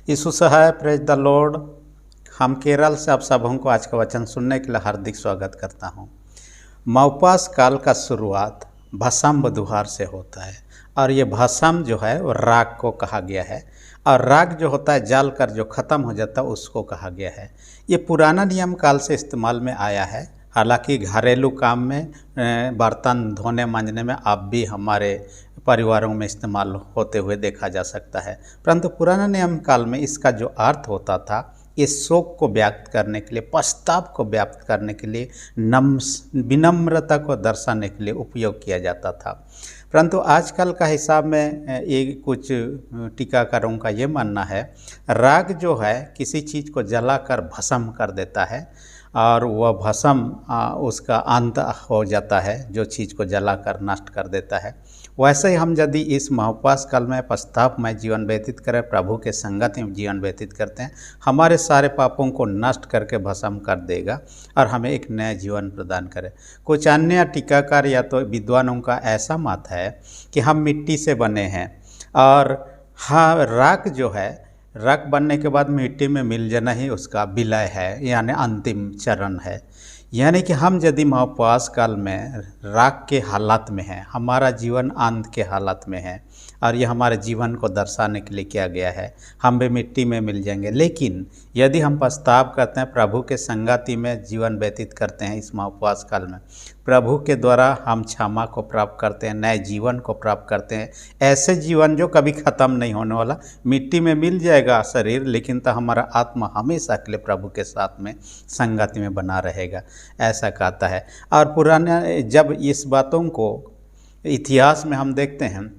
यीशु सहाय, praise the lord. हम केरल से आप सबों को आज का वचन सुनने के लिए हार्दिक स्वागत करता हूँ। मौपास काल का शुरुआत भस्म बुधवार से होता है और ये भस्म जो है वो राग को कहा गया है और राग जो होता है जल कर जो ख़त्म हो जाता है उसको कहा गया है। ये पुराना नियम काल से इस्तेमाल में आया है। हालांकि घरेलू काम में बर्तन धोने मांजने में अब भी हमारे परिवारों में इस्तेमाल होते हुए देखा जा सकता है, परंतु पुराना नियम काल में इसका जो अर्थ होता था ये शोक को व्यक्त करने के लिए, पश्चाताप को व्यक्त करने के लिए, विनम्रता को दर्शाने के लिए उपयोग किया जाता था। परंतु आजकल का हिसाब में ये कुछ टीकाकारों का ये मानना है राग जो है किसी चीज़ को जलाकर भस्म कर देता है और वह भस्म उसका अंत हो जाता है, जो चीज़ को जलाकर नष्ट कर देता है। वैसे ही हम यदि इस महाउपवास काल में पश्चातापमय जीवन व्यतीत करें, प्रभु के संगत में जीवन व्यतीत करते हैं, हमारे सारे पापों को नष्ट करके भस्म कर देगा और हमें एक नया जीवन प्रदान करे। कुछ अन्य टीकाकार या तो विद्वानों का ऐसा मत है कि हम मिट्टी से बने हैं और हाँ, राख जो है, राख बनने के बाद मिट्टी में मिल जाना ही उसका विलय है, यानी अंतिम चरण है। यानी कि हम यदि महाउपवास काल में राख के हालत में हैं, हमारा जीवन अंत के हालत में है और यह हमारे जीवन को दर्शाने के लिए किया गया है, हम भी मिट्टी में मिल जाएंगे। लेकिन यदि हम पश्चाताप करते हैं, प्रभु के संगति में जीवन व्यतीत करते हैं इस महाउपवास काल में, प्रभु के द्वारा हम क्षमा को प्राप्त करते हैं, नए जीवन को प्राप्त करते हैं। ऐसे जीवन जो कभी ख़त्म नहीं होने वाला, मिट्टी में मिल जाएगा शरीर, लेकिन तो हमारा आत्मा हमेशा के लिए प्रभु के साथ में संगति में बना रहेगा, ऐसा कहता है। और पुराने जब इस बातों को इतिहास में हम देखते हैं,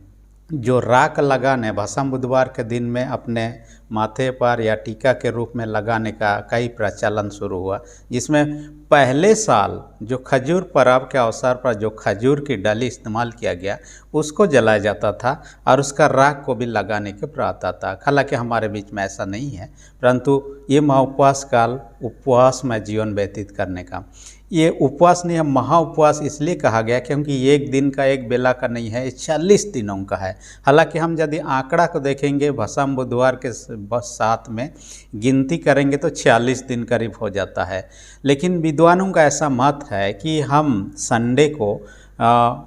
जो राख लगाने भस्म बुधवार के दिन में अपने माथे पर या टीका के रूप में लगाने का कई प्रचलन शुरू हुआ, जिसमें पहले साल जो खजूर पर्व के अवसर पर जो खजूर की डाली इस्तेमाल किया गया उसको जलाया जाता था और उसका राख को भी लगाने के प्रथा था। हालांकि हमारे बीच में ऐसा नहीं है, परंतु ये महाउपवास काल उपवास में जीवन व्यतीत करने का, ये उपवास नहीं है, महाउपवास इसलिए कहा गया क्योंकि ये एक दिन का एक बेला का नहीं है, ये 40 दिनों का है। हालांकि हम यदि आंकड़ा को देखेंगे भस्म बुधवार के साथ में गिनती करेंगे तो 46 दिन करीब हो जाता है, लेकिन विद्वानों का ऐसा मत है कि हम संडे को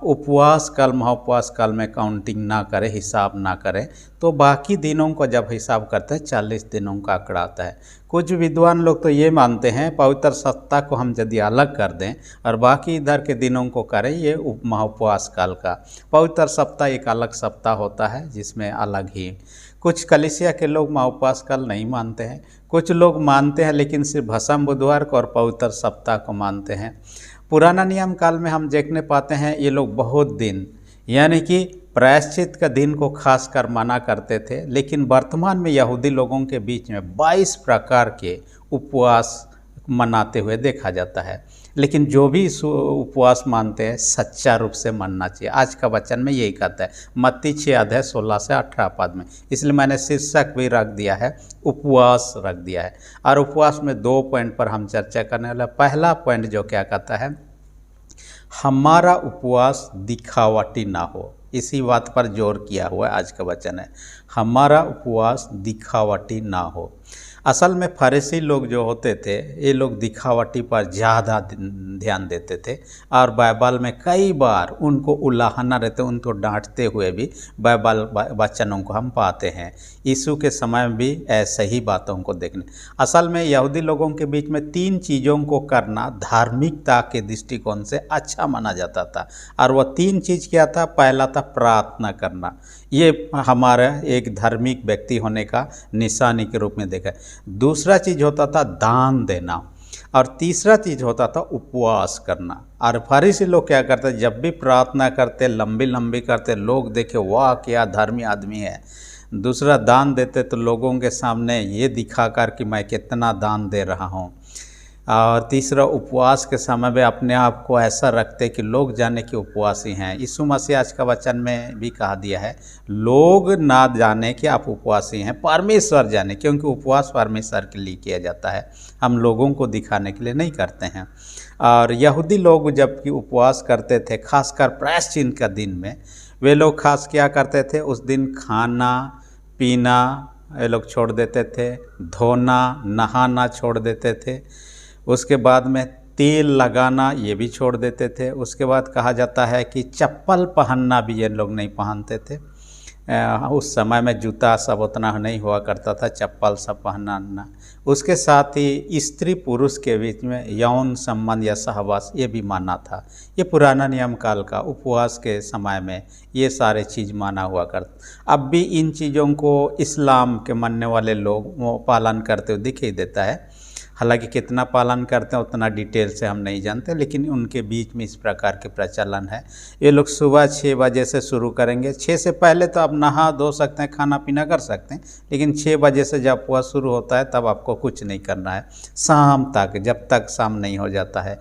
उपवास काल महाउपवास काल में काउंटिंग ना करें, हिसाब ना करें, तो बाकी दिनों को जब हिसाब करते हैं 40 दिनों का आंकड़ा आता है। कुछ विद्वान लोग तो ये मानते हैं पवित्र सप्ताह को हम यदि अलग कर दें और बाकी इधर के दिनों को करें, ये महाउपवास काल का पवित्र सप्ताह एक अलग सप्ताह होता है जिसमें अलग ही। कुछ कलीसिया के लोग महाउपवास काल नहीं मानते हैं, कुछ लोग मानते हैं लेकिन सिर्फ भस्म बुधवार को और पवित्र सप्ताह को मानते हैं। पुराना नियम काल में हम देखने पाते हैं ये लोग बहुत दिन यानी कि प्रायश्चित का दिन को खास कर माना करते थे, लेकिन वर्तमान में यहूदी लोगों के बीच में 22 प्रकार के उपवास मनाते हुए देखा जाता है। लेकिन जो भी इस उपवास मानते हैं सच्चा रूप से मानना चाहिए। आज का वचन में यही कहता है, मत्ती 6 अध्याय 16 से 18 पद में, इसलिए मैंने शीर्षक भी रख दिया है, उपवास रख दिया है। और उपवास में 2 पॉइंट पर हम चर्चा करने वाला। पहला पॉइंट जो क्या कहता है, हमारा उपवास दिखावटी ना हो, इसी बात पर जोर किया हुआ है। आज का वचन है हमारा उपवास दिखावटी ना हो। असल में फरीसी लोग जो होते थे ये लोग दिखावटी पर ज़्यादा ध्यान देते थे और बाइबल में कई बार उनको उलाहना रहते, उनको डांटते हुए भी बाइबल वचनों को हम पाते हैं। यीशु के समय में भी ऐसे ही बातों को देखने। असल में यहूदी लोगों के बीच में 3 चीज़ों को करना धार्मिकता के दृष्टिकोण से अच्छा माना जाता था और वह 3 चीज़ क्या था। पहला था प्रार्थना करना, ये हमारा एक धार्मिक व्यक्ति होने का निशानी के रूप में देखा। दूसरा चीज़ होता था दान देना और तीसरा चीज़ होता था उपवास करना। और फरीसी लोग क्या करते, जब भी प्रार्थना करते लंबी लंबी करते, लोग देखे वाह क्या धर्मी आदमी है। दूसरा दान देते तो लोगों के सामने ये दिखाकर कि मैं कितना दान दे रहा हूँ। और तीसरा उपवास के समय में अपने आप को ऐसा रखते कि लोग जाने कि उपवासी हैं। यीशु मसीह आज का वचन में भी कहा दिया है, लोग ना जाने कि आप उपवासी हैं, परमेश्वर जाने, क्योंकि उपवास परमेश्वर के लिए किया जाता है, हम लोगों को दिखाने के लिए नहीं करते हैं। और यहूदी लोग जबकि उपवास करते थे, खासकर प्रायश्चित का दिन में, वे लोग खास क्या करते थे, उस दिन खाना पीना ये लोग छोड़ देते थे, धोना नहाना छोड़ देते थे, उसके बाद में तेल लगाना ये भी छोड़ देते थे। उसके बाद कहा जाता है कि चप्पल पहनना भी ये लोग नहीं पहनते थे। उस समय में जूता सब उतना नहीं हुआ करता था, चप्पल सब पहनना। उसके साथ ही स्त्री पुरुष के बीच में यौन संबंध या सहवास ये भी माना था। ये पुराना नियम काल का उपवास के समय में ये सारे चीज़ माना हुआ करता। अब भी इन चीज़ों को इस्लाम के मानने वाले लोग वो पालन करते हुए दिखाई देता है। हालांकि कितना पालन करते हैं उतना डिटेल से हम नहीं जानते, लेकिन उनके बीच में इस प्रकार के प्रचलन है। ये लोग सुबह 6 बजे से शुरू करेंगे। 6 से पहले तो आप नहा धो सकते हैं, खाना पीना कर सकते हैं, लेकिन 6 बजे से जब उपवास शुरू होता है तब आपको कुछ नहीं करना है, शाम तक, जब तक शाम नहीं हो जाता है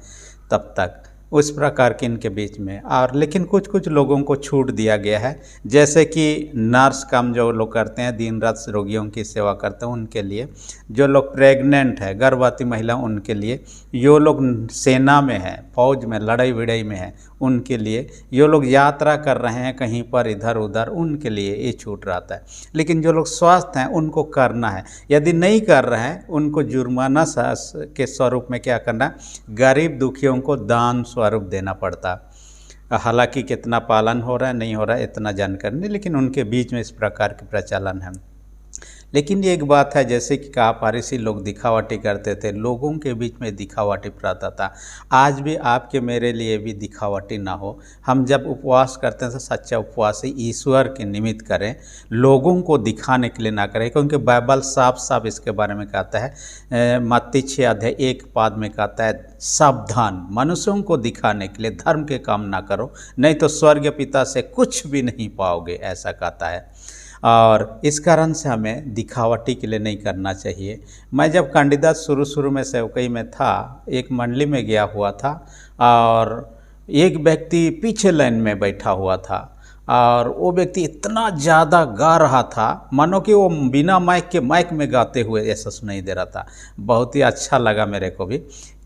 तब तक, उस प्रकार के इनके बीच में। और लेकिन कुछ कुछ लोगों को छूट दिया गया है, जैसे कि नर्स काम जो लोग करते हैं, दिन रात रोगियों की सेवा करते हैं, उनके लिए, जो लोग प्रेग्नेंट है, गर्भवती महिला, उनके लिए, जो लोग सेना में है, फौज में लड़ाई विड़ाई में है, उनके लिए, जो लोग यात्रा कर रहे हैं कहीं पर इधर उधर, उनके लिए ये छूट रहता है। लेकिन जो लोग स्वस्थ हैं उनको करना है। यदि नहीं कर रहे हैं उनको जुर्माना के स्वरूप में क्या करना है, गरीब दुखियों को दान स्वरूप देना पड़ता। हालांकि कितना पालन हो रहा है नहीं हो रहा है इतना जानकारी नहीं, लेकिन उनके बीच में इस प्रकार के प्रचलन है। लेकिन ये एक बात है, जैसे कि कहा पारसी लोग दिखावटी करते थे, लोगों के बीच में दिखावटी प्रथा था। आज भी आपके मेरे लिए भी दिखावटी ना हो। हम जब उपवास करते हैं तो सच्चा उपवास ही ईश्वर के निमित्त करें, लोगों को दिखाने के लिए ना करें, क्योंकि बाइबल साफ साफ इसके बारे में कहता है। मत्ती 6 अध्याय 1 पाद में कहता है, सावधान, मनुष्यों को दिखाने के लिए धर्म के काम ना करो, नहीं तो स्वर्ग पिता से कुछ भी नहीं पाओगे, ऐसा कहता है। और इस कारण से हमें दिखावटी के लिए नहीं करना चाहिए। मैं जब कैंडिडेट शुरू में सेवकई में था, एक मंडली में गया हुआ था और एक व्यक्ति पीछे लाइन में बैठा हुआ था और वो व्यक्ति इतना ज़्यादा गा रहा था मानो कि वो बिना माइक के माइक में गाते हुए ऐसा सुनाई दे रहा था। बहुत ही अच्छा लगा मेरे को भी।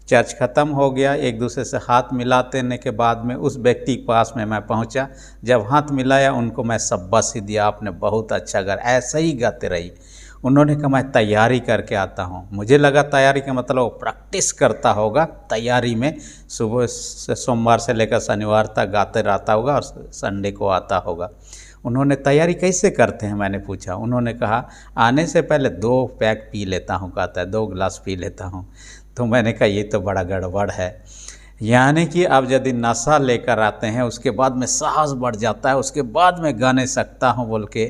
चर्च ख़त्म हो गया, एक दूसरे से हाथ मिलाते के बाद में उस व्यक्ति के पास में मैं पहुंचा। जब हाथ मिलाया उनको मैं शाबाशी दिया, आपने बहुत अच्छा गा, ऐसा ही गाते रही। उन्होंने कहा मैं तैयारी करके आता हूं। मुझे लगा तैयारी का मतलब वो प्रैक्टिस करता होगा, तैयारी में सुबह से सोमवार से लेकर शनिवार तक गाते रहता होगा और संडे को आता होगा। उन्होंने तैयारी कैसे करते हैं मैंने पूछा। उन्होंने कहा आने से पहले 2 पैक पी लेता हूँ, कहता है 2 गिलास पी लेता हूँ। तो मैंने कहा ये तो बड़ा गड़बड़ है। यानी कि अब यदि नशा लेकर आते हैं उसके बाद में साहस बढ़ जाता है, उसके बाद में गाने सकता हूँ बोल के,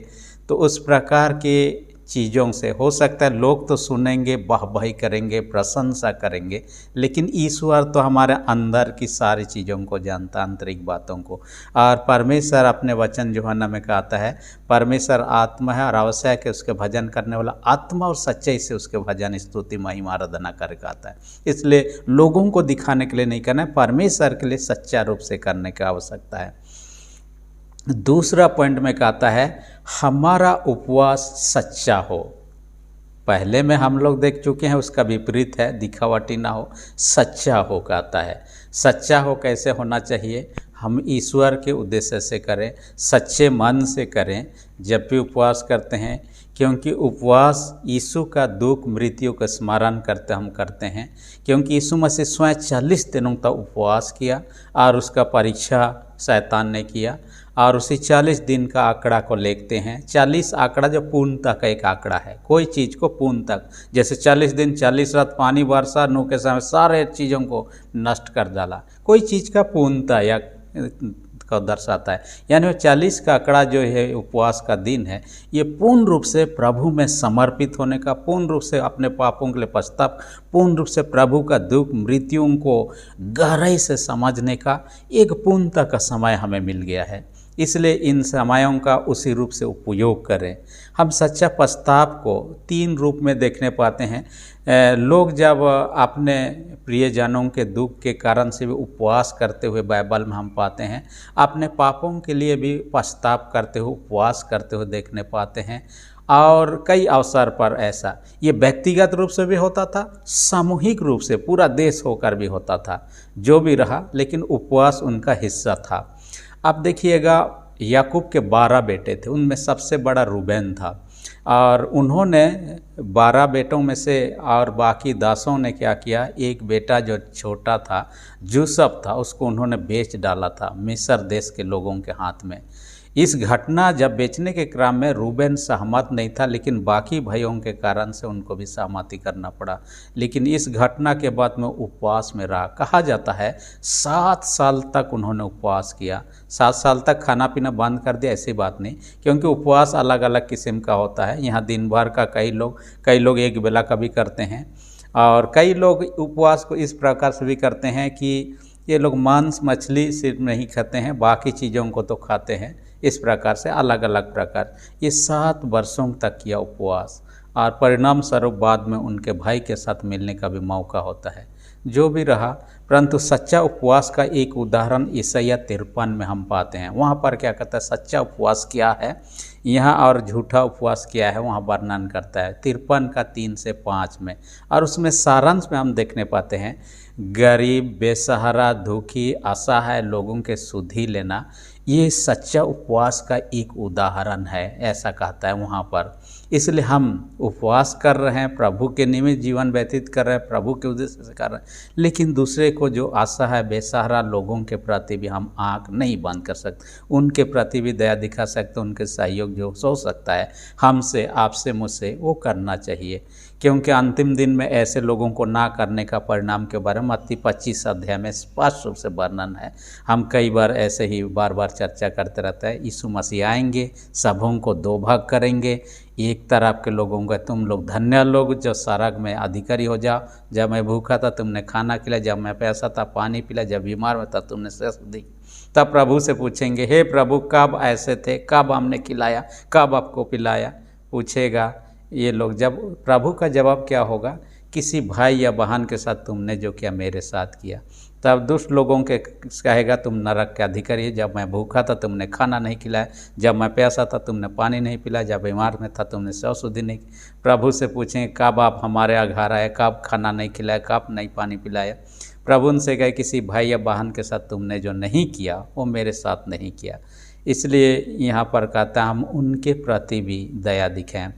तो उस प्रकार के चीज़ों से हो सकता है लोग तो सुनेंगे, वाहवाही करेंगे, प्रशंसा करेंगे, लेकिन ईश्वर तो हमारे अंदर की सारी चीज़ों को जानता, आंतरिक बातों को। और परमेश्वर अपने वचन यूहन्ना में कहता है, परमेश्वर आत्मा है और आवश्यक है उसके भजन करने वाला आत्मा और सच्चाई से उसके भजन स्तुति महिमा आराधना करके आता है। इसलिए लोगों को दिखाने के लिए नहीं करना है, परमेश्वर के लिए सच्चा रूप से करने की आवश्यकता है। दूसरा पॉइंट में कहता है हमारा उपवास सच्चा हो। पहले में हम लोग देख चुके हैं, उसका विपरीत है, दिखावटी ना हो, सच्चा हो कहता है। सच्चा हो कैसे होना चाहिए, हम ईश्वर के उद्देश्य से करें, सच्चे मन से करें जब भी उपवास करते हैं, क्योंकि उपवास यीशु का दुख मृत्यु का स्मरण करते हम करते हैं। क्योंकि यीशु मसीह स्वयं 40 दिनों तक उपवास किया और उसका परीक्षा शैतान ने किया, और उसी 40 दिन का आंकड़ा को लेते हैं। 40 आंकड़ा जो पूर्णता का एक आंकड़ा है, कोई चीज़ को पूर्ण तक, जैसे 40 दिन 40 रात पानी वर्षा नूह के समय सारे चीज़ों को नष्ट कर डाला, कोई चीज़ का पूर्णता या को दर्शाता है। यानी 40 का आंकड़ा जो है उपवास का दिन है, ये पूर्ण रूप से प्रभु में समर्पित होने का, पूर्ण रूप से अपने पापों के लिए पश्चाताप, पूर्ण रूप से प्रभु का दुख मृत्युओं को गहराई से समझने का एक पूर्णता का समय हमें मिल गया है। इसलिए इन समयों का उसी रूप से उपयोग करें। हम सच्चा पश्चाताप को 3 रूप में देखने पाते हैं। लोग जब अपने प्रियजनों के दुख के कारण से भी उपवास करते हुए बाइबल में हम पाते हैं, अपने पापों के लिए भी पश्चाताप करते हुए उपवास करते हुए देखने पाते हैं। और कई अवसर पर ऐसा ये व्यक्तिगत रूप से भी होता था, सामूहिक रूप से पूरा देश होकर भी होता था, जो भी रहा, लेकिन उपवास उनका हिस्सा था। अब देखिएगा, याकूब के 12 बेटे थे, उनमें सबसे बड़ा रूबेन था। और उन्होंने 12 बेटों में से और बाकी 10 ने क्या किया, एक बेटा जो छोटा था यूसुफ था उसको उन्होंने बेच डाला था मिस्र देश के लोगों के हाथ में। इस घटना जब बेचने के क्रम में रूबेन सहमत नहीं था, लेकिन बाकी भाइयों के कारण से उनको भी सहमति करना पड़ा। लेकिन इस घटना के बाद में उपवास में रहा। कहा जाता है 7 साल तक उन्होंने उपवास किया। 7 साल तक खाना पीना बंद कर दिया, ऐसी बात नहीं, क्योंकि उपवास अलग अलग किस्म का होता है। यहाँ दिन भर का कई लोग एक बेला का भी करते हैं, और कई लोग उपवास को इस प्रकार से भी करते हैं कि ये लोग मांस मछली सिर्फ नहीं खाते हैं, बाकी चीज़ों को तो खाते हैं। इस प्रकार से अलग अलग प्रकार ये 7 वर्षों तक किया उपवास, और परिणाम स्वरूप बाद में उनके भाई के साथ मिलने का भी मौका होता है। जो भी रहा, परंतु सच्चा उपवास का एक उदाहरण ईसाइया 53 में हम पाते हैं। वहाँ पर क्या कहता है, सच्चा उपवास क्या है यहाँ और झूठा उपवास क्या है वहाँ वर्णन करता है 53 का 3 से 5 में। और उसमें सारांश में हम देखने पाते हैं, गरीब, बेसहारा, दुखी, असहाय लोगों के सुधि लेना, ये सच्चा उपवास का एक उदाहरण है, ऐसा कहता है वहाँ पर। इसलिए हम उपवास कर रहे हैं, प्रभु के निमित्त जीवन व्यतीत कर रहे हैं, प्रभु के उद्देश्य से कर रहे हैं, लेकिन दूसरे को जो असहाय बेसहारा लोगों के प्रति भी हम आँख नहीं बंद कर सकते, उनके प्रति भी दया दिखा सकते, उनके सहयोग जो हो सकता है हमसे, आपसे, मुझसे, वो करना चाहिए। क्योंकि अंतिम दिन में ऐसे लोगों को ना करने का परिणाम के बारे में मत्ती 25 अध्याय में स्पष्ट रूप से वर्णन है। हम कई बार ऐसे ही बार बार चर्चा करते रहते हैं। यीशु मसीह आएंगे, सबों को 2 भाग करेंगे। एक तरफ के लोगों को, तुम लोग धन्य लोग जो सड़क में अधिकारी हो जाओ, जब मैं भूखा था तुमने खाना खिलाया, जब मैं प्यासा था पानी पिलाया, जब बीमार था तुमने सेवा दी। तब प्रभु से पूछेंगे, हे प्रभु कब ऐसे थे, कब हमने खिलाया, कब आपको पिलाया, पूछेगा ये लोग। जब प्रभु का जवाब क्या होगा, किसी भाई या बहन के साथ तुमने जो किया मेरे साथ किया। तब दुष्ट लोगों के कहेगा, तुम नरक के अधिकारी है, जब मैं भूखा था तुमने खाना नहीं खिलाया, जब मैं प्यासा था तुमने पानी नहीं पिलाया, जब बीमार में था तुमने सेवा शुद्धि नहीं की। प्रभु से पूछें, कब आप हमारे यहाँ घर आए, कब खाना नहीं खिलाया, कब नहीं पानी पिलाया। प्रभु उनसे कहे, किसी भाई या बहन के साथ तुमने जो नहीं किया वो मेरे साथ नहीं किया। इसलिए यहाँ पर कहता हम उनके प्रति भी दया दिखाएं।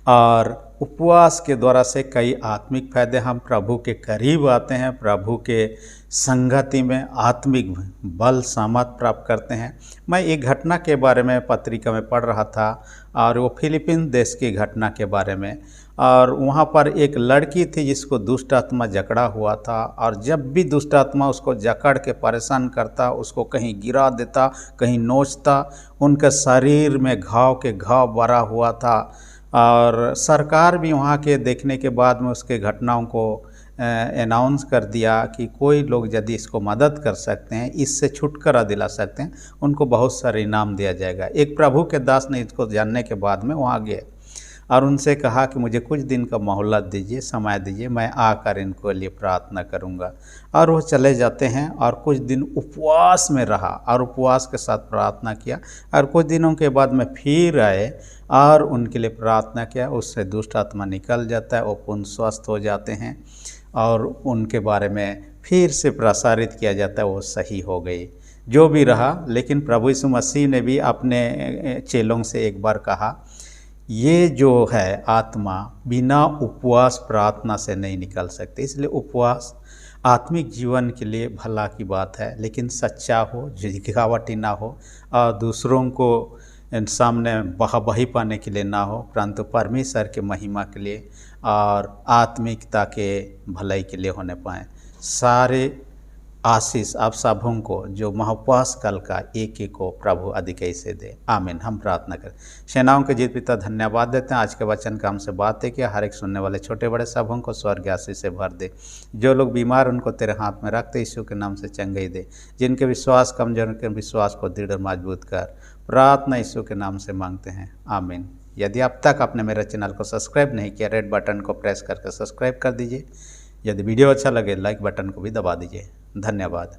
और उपवास के द्वारा से कई आत्मिक फायदे, हम प्रभु के करीब आते हैं, प्रभु के संगति में आत्मिक बल सामर्थ प्राप्त करते हैं। मैं एक घटना के बारे में पत्रिका में पढ़ रहा था, और वो फिलीपीन देश की घटना के बारे में। और वहाँ पर एक लड़की थी जिसको दुष्ट आत्मा जकड़ा हुआ था, और जब भी दुष्ट आत्मा उसको जकड़ के परेशान करता, उसको कहीं गिरा देता, कहीं नोचता, उनके शरीर में घाव के घाव भरा हुआ था। और सरकार भी वहाँ के देखने के बाद में उसके घटनाओं को अनाउंस कर दिया कि कोई लोग यदि इसको मदद कर सकते हैं, इससे छुटकारा दिला सकते हैं, उनको बहुत सारे इनाम दिया जाएगा। एक प्रभु के दास ने इसको जानने के बाद में वहाँ गए और उनसे कहा कि मुझे कुछ दिन का मोहलत दीजिए, समय दीजिए, मैं आकर इनको लिए प्रार्थना करूँगा। और वो चले जाते हैं और कुछ दिन उपवास में रहा और उपवास के साथ प्रार्थना किया, और कुछ दिनों के बाद में फिर आए और उनके लिए प्रार्थना किया। उससे दुष्ट आत्मा निकल जाता है, वो पुनः स्वस्थ हो जाते हैं, और उनके बारे में फिर से प्रसारित किया जाता है, वो सही हो गई। जो भी रहा, लेकिन प्रभु यीशु मसीह ने भी अपने चेलों से एक बार कहा, ये जो है आत्मा बिना उपवास प्रार्थना से नहीं निकल सकते। इसलिए उपवास आत्मिक जीवन के लिए भला की बात है, लेकिन सच्चा हो, दिखावटी ना हो, और दूसरों को सामने वाहवाही पाने के लिए ना हो, परंतु परमेश्वर के महिमा के लिए और आत्मिकता के भलाई के लिए होने पाएँ। सारे आशीष आप सबों को जो महाउपवास काल का एक एक को प्रभु अधिकई से दे। आमीन। हम प्रार्थना करें। सेनाओं के जीत पिता धन्यवाद देते हैं, आज के वचन का हमसे बातें किया, हर एक सुनने वाले छोटे बड़े सबों को स्वर्ग आशीष से भर दे। जो लोग बीमार उनको तेरे हाथ में रखते यीशु के नाम से चंगाई दे। जिनके विश्वास कमजोर, उनके विश्वास को दृढ़ मजबूत कर। प्रार्थना यीशु के नाम से मांगते हैं, आमीन। यदि अब तक आपने मेरे चैनल को सब्सक्राइब नहीं किया, रेड बटन को प्रेस करके सब्सक्राइब कर दीजिए। यदि वीडियो अच्छा लगे लाइक बटन को भी दबा दीजिए। धन्यवाद।